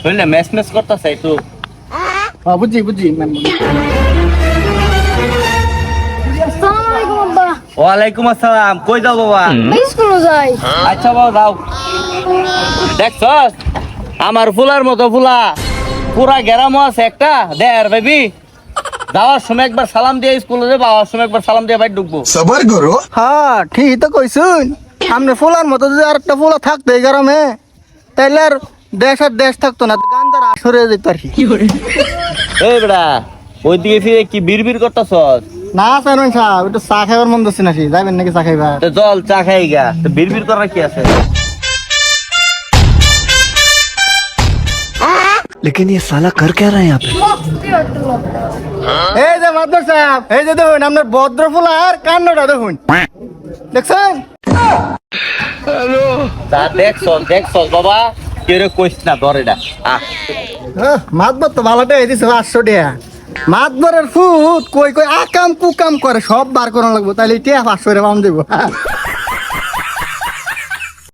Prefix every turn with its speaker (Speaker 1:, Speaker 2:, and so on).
Speaker 1: বুঝলে মেস করতেছে একটু।
Speaker 2: বুঝছি
Speaker 3: আসসালামু আলাইকুম আব্বা।
Speaker 1: ওয়ালাইকুম আসসালাম। কই যাও বাবা?
Speaker 3: স্কুলে যাই।
Speaker 1: আচ্ছা বাবা যাও। দেখছস আমার ফুলার মতো ফুলা পুরা গ্রামও আছে একটা দেয়ার বেবি। যাওয়ার সময় একবার সালাম দিয়ে স্কুলে যাবো, আওয়ার সময় একবার সালাম দিয়ে বাইরে ঢুকবো।
Speaker 4: সবার করো।
Speaker 2: হ্যাঁ ঠিক তো কইছুন। আমনে ফুলার মতো যদি আর একটা ফুলা থাকতো এই গরমে তাইলে আর দেশ আর দেশ থাকতো না, গান্ধার আসরে যেত আর কি।
Speaker 1: এই বেড়া ওইদিকে ফিরে কি বিড়বিড় করতেছস?
Speaker 2: না চেয়ারম্যান সাহেব, একটু চা খাইবার মন যাচ্ছে নাকি, যাবেন নাকি চা খাইবার?
Speaker 1: তো জল চা খাই গা, তো বিড়বিড় করার কি আছে?
Speaker 4: लेकिन ये साला कर क्या रहा है यहाँ पे?
Speaker 2: এই যে মাদর সাহেব, এই যে দেখুন আপনার ভদ্র ফুলা আর কান্নটা দেখুন, দেখছেন?
Speaker 1: তা দেখছস বাবা, কেউ কইস না ধরে না।
Speaker 2: মাতবর তো ভালোটা এই দিছে 500 টাকা। মাতবরের ফুট কই আকাম কুকাম করে সব বার করানো লাগবো, তাহলে এটা 500 টাকা পাম দেবো।